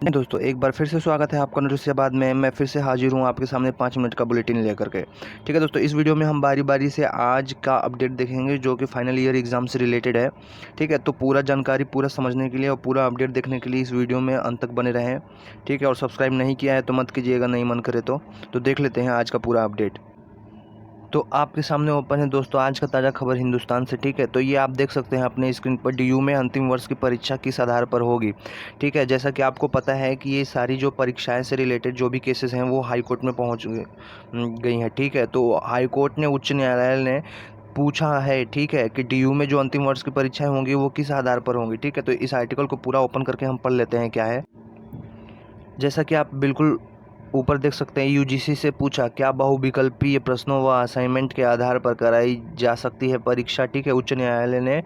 नहीं दोस्तों, एक बार फिर से स्वागत है आपका नोटिसियाबाद में। मैं फिर से हाजिर हूँ आपके सामने 5 मिनट का बुलेटिन लेकर के। ठीक है दोस्तों, इस वीडियो में हम बारी बारी से आज का अपडेट देखेंगे जो कि फाइनल ईयर एग्ज़ाम से रिलेटेड है। ठीक है, तो पूरा जानकारी पूरा समझने के लिए और पूरा अपडेट देखने के लिए इस वीडियो में अंत तक बने रहें। ठीक है, और सब्सक्राइब नहीं किया है तो मत कीजिएगा, नहीं मन करे तो देख लेते हैं आज का पूरा अपडेट। तो आपके सामने ओपन है दोस्तों आज का ताज़ा खबर हिंदुस्तान से। ठीक है, तो ये आप देख सकते हैं अपने स्क्रीन पर, डीयू में अंतिम वर्ष की परीक्षा किस आधार पर होगी। ठीक है, जैसा कि आपको पता है कि ये सारी जो परीक्षाएं से रिलेटेड जो भी केसेस हैं वो हाई कोर्ट में पहुंच गई हैं। ठीक है, तो हाई कोर्ट ने, उच्च न्यायालय ने पूछा है, ठीक है, कि डीयू में जो अंतिम वर्ष की परीक्षाएं होंगी वो किस आधार पर होंगी। ठीक है, तो इस आर्टिकल को पूरा ओपन करके हम पढ़ लेते हैं क्या है। जैसा कि आप बिल्कुल ऊपर देख सकते हैं, यूजीसी से पूछा क्या बहुविकल्पीय प्रश्नों व असाइनमेंट के आधार पर कराई जा सकती है परीक्षा। ठीक है, उच्च न्यायालय ने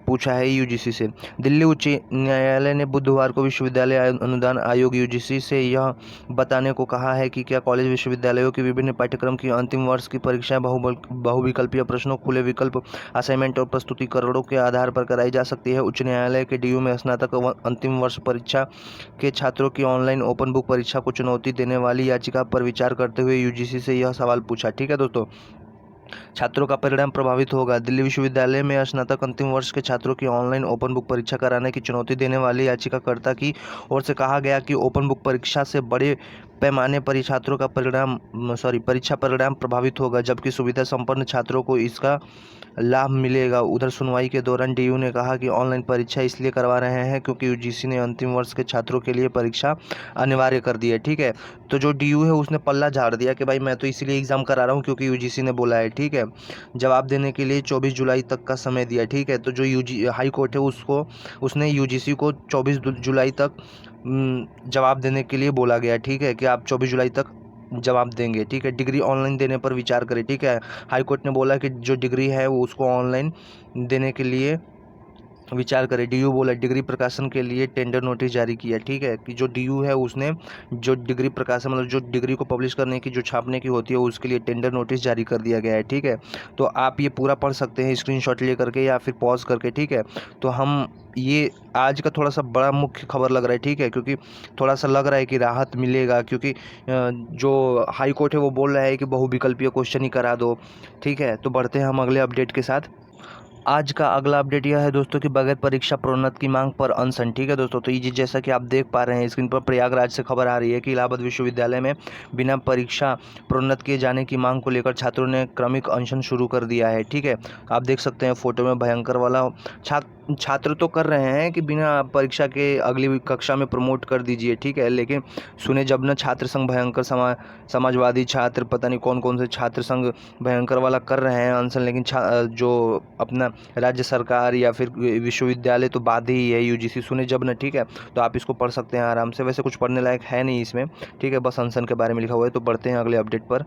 पूछा है यूजीसी से। दिल्ली उच्च न्यायालय ने बुधवार को विश्वविद्यालय अनुदान आयोग यूजीसी से यह बताने को कहा है कि क्या कॉलेज विश्वविद्यालयों के विभिन्न पाठ्यक्रम की अंतिम वर्ष की परीक्षाएं बहुविकल्पीय प्रश्नों, खुले विकल्प, असाइनमेंट और प्रस्तुतिकरणों के आधार पर कराई जा सकती है। उच्च न्यायालय के डीयू में स्नातक अंतिम वर्ष परीक्षा के छात्रों की ऑनलाइन ओपन बुक परीक्षा को चुनौती देने वाली याचिका पर विचार करते हुए यूजीसी से यह सवाल पूछा। ठीक है दोस्तों, छात्रों का परिणाम प्रभावित होगा। दिल्ली विश्वविद्यालय में स्नातक अंतिम वर्ष के छात्रों की ऑनलाइन ओपन बुक परीक्षा कराने की चुनौती देने वाली याचिकाकर्ता की ओर से कहा गया कि ओपन बुक परीक्षा से बड़े पैमाने पर छात्रों का परीक्षा परिणाम प्रभावित होगा, जबकि सुविधा संपन्न छात्रों को इसका लाभ मिलेगा। उधर सुनवाई के दौरान डीयू ने कहा कि ऑनलाइन परीक्षा इसलिए करवा रहे हैं क्योंकि यूजीसी ने अंतिम वर्ष के छात्रों के लिए परीक्षा अनिवार्य कर दी है। ठीक है, तो जो डीयू है उसने पल्ला झाड़ दिया कि भाई मैं तो इसीलिए एग्ज़ाम करा रहा हूँ क्योंकि यूजीसी ने बोला है। ठीक है, जवाब देने के लिए 24 जुलाई तक का समय दिया। ठीक है, तो जो हाई कोर्ट है उसने यूजीसी को 24 जुलाई तक जवाब देने के लिए बोला गया। ठीक है, कि आप 24 जुलाई तक जवाब देंगे। ठीक है, डिग्री ऑनलाइन देने पर विचार करें। ठीक है, हाई कोर्ट ने बोला कि जो डिग्री है वो उसको ऑनलाइन देने के लिए विचार करें। डीयू बोला डिग्री प्रकाशन के लिए टेंडर नोटिस जारी किया। ठीक है, कि जो डीयू है उसने जो डिग्री प्रकाशन मतलब जो डिग्री को पब्लिश करने की, जो छापने की होती है, उसके लिए टेंडर नोटिस जारी कर दिया गया है। ठीक है, तो आप ये पूरा पढ़ सकते हैं स्क्रीनशॉट ले करके या फिर पॉज करके। ठीक है, तो हम ये आज का थोड़ा सा बड़ा मुख्य खबर लग रहा है। ठीक है, क्योंकि थोड़ा सा लग रहा है कि राहत मिलेगा, क्योंकि जो हाई कोर्ट है वो बोल रहा है कि बहुविकल्पीय क्वेश्चन ही करा दो। ठीक है, तो बढ़ते हैं हम अगले अपडेट के साथ। आज का अगला अपडेट यह है दोस्तों कि बगैर परीक्षा प्रोन्नत की मांग पर अनशन। ठीक है दोस्तों, तो ये जैसा कि आप देख पा रहे हैं स्क्रीन पर, प्रयागराज से खबर आ रही है कि इलाहाबाद विश्वविद्यालय में बिना परीक्षा प्रोन्नत किए जाने की मांग को लेकर छात्रों ने क्रमिक अनशन शुरू कर दिया है। ठीक है, आप देख सकते हैं फोटो में भयंकर वाला छात्र तो कर रहे हैं कि बिना परीक्षा के अगली कक्षा में प्रमोट कर दीजिए। ठीक है, लेकिन सुने जब न छात्र संघ भयंकर समाजवादी छात्र, पता नहीं कौन कौन से छात्र संघ भयंकर वाला कर रहे हैं अनशन, लेकिन जो अपना राज्य सरकार या फिर विश्वविद्यालय तो बात ही है, यूजीसी सुने जब न। ठीक है, तो आप इसको पढ़ सकते हैं आराम से, वैसे कुछ पढ़ने लायक है नहीं इसमें। ठीक है, बस अनशन के बारे में लिखा हुआ है। तो बढ़ते हैं अगले अपडेट पर।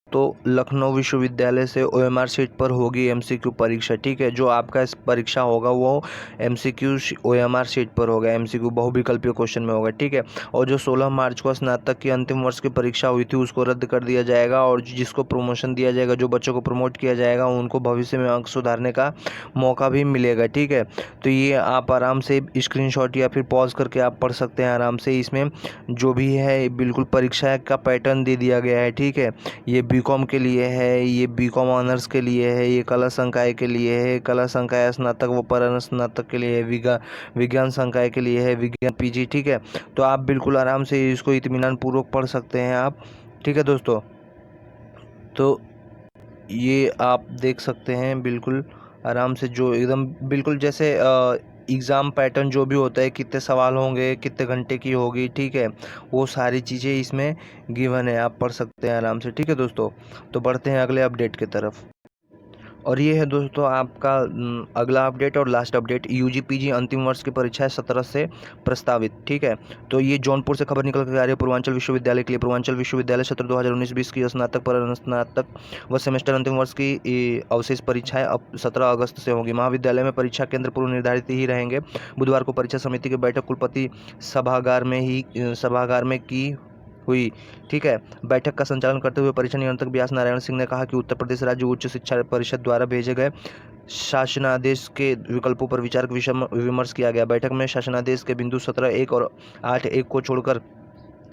तो लखनऊ विश्वविद्यालय से ओएमआर सीट पर होगी एमसीक्यू परीक्षा। ठीक है, जो आपका इस परीक्षा होगा वो एमसीक्यू ओएमआर सीट पर होगा, एमसीक्यू बहुविकल्पीय क्वेश्चन में होगा। ठीक है, और जो 16 मार्च को स्नातक की अंतिम वर्ष की परीक्षा हुई थी उसको रद्द कर दिया जाएगा, और जिसको प्रमोशन दिया जाएगा, जो बच्चों को प्रमोट किया जाएगा, उनको भविष्य में अंक सुधारने का मौका भी मिलेगा। ठीक है, तो ये आप आराम से स्क्रीनशॉट या फिर पॉज करके आप पढ़ सकते हैं आराम से। इसमें जो भी है बिल्कुल परीक्षा का पैटर्न दे दिया गया है। ठीक है, ये बीकॉम के लिए है, ये बीकॉम ऑनर्स के लिए है, ये कला संकाय के लिए है, कला संकाय स्नातक व पर स्नातक के लिए है, विज्ञान संकाय के लिए है, विज्ञान पीजी। ठीक है, तो आप बिल्कुल आराम से इसको इत्मीनान पूर्वक पढ़ सकते हैं आप। ठीक है दोस्तों, तो ये आप देख सकते हैं बिल्कुल आराम से, जो एकदम बिल्कुल जैसे एग्ज़ाम पैटर्न जो भी होता है, कितने सवाल होंगे, कितने घंटे की होगी। ठीक है, वो सारी चीज़ें इसमें गिवन है, आप पढ़ सकते हैं आराम से। ठीक है दोस्तों, तो बढ़ते हैं अगले अपडेट की तरफ। और ये है दोस्तों आपका अगला अपडेट और लास्ट अपडेट। यूजी पीजी अंतिम वर्ष की परीक्षाएं 17 से प्रस्तावित। ठीक है, तो ये जौनपुर से खबर निकल कर आ रही है पूर्वांचल विश्वविद्यालय के लिए। पूर्वांचल विश्वविद्यालय सत्र 2019-20 की स्नातक पर स्नातक व सेमेस्टर अंतिम वर्ष की अवशेष परीक्षाएं अब 17 अगस्त से होंगी। महाविद्यालय में परीक्षा केंद्र पूर्व निर्धारित ही रहेंगे। बुधवार को परीक्षा समिति की बैठक कुलपति सभागार में की हुई। ठीक है, बैठक का संचालन करते हुए परीक्षा नियंत्रक व्यास नारायण सिंह ने कहा कि उत्तर प्रदेश राज्य उच्च शिक्षा परिषद द्वारा भेजे गए शासनादेश के विकल्पों पर विचार विमर्श किया गया। बैठक में शासनादेश के बिंदु 17.1 और 8.1 को छोड़कर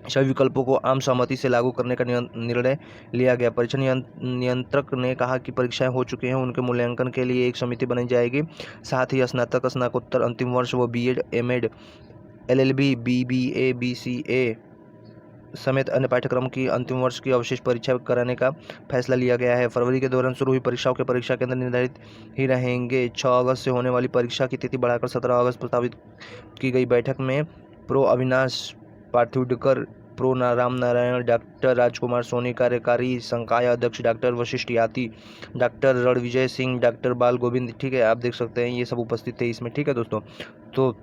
सभी विकल्पों को आम सहमति से लागू करने का निर्णय लिया गया। परीक्षा नियंत्रक ने कहा कि परीक्षाएं हो चुकी हैं, उनके मूल्यांकन के लिए एक समिति बनाई जाएगी। साथ ही स्नातक, स्नातकोत्तर, अंतिम वर्ष व BEd, MEd, LLB, BBA, BCA समेत अन्य पाठ्यक्रम की अंतिम वर्ष की अवशेष परीक्षा कराने का फैसला लिया गया है। फरवरी के दौरान शुरू हुई परीक्षाओं के परीक्षा केंद्र निर्धारित ही रहेंगे। 6 अगस्त से होने वाली परीक्षा की तिथि बढ़ाकर 17 अगस्त प्रस्तावित की गई। बैठक में prof Avinash Parthudkar, prof Ram Narayan, doctor Rajkumar Soni, कार्यकारी संकाय अध्यक्ष doctor Vashishtha Yati, doctor Ranvijay Singh, doctor Bal Govind, ठीक है, आप देख सकते हैं ये सब उपस्थित थे इसमें। ठीक है दोस्तों, तो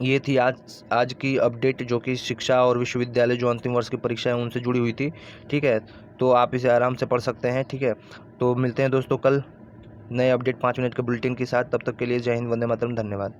ये थी आज की अपडेट जो कि शिक्षा और विश्वविद्यालय जो अंतिम वर्ष की परीक्षा है उनसे जुड़ी हुई थी। ठीक है, तो आप इसे आराम से पढ़ सकते हैं। ठीक है, तो मिलते हैं दोस्तों कल नए अपडेट 5 मिनट के बुलेटिन के साथ। तब तक के लिए जय हिंद, वंदे मातरम, धन्यवाद।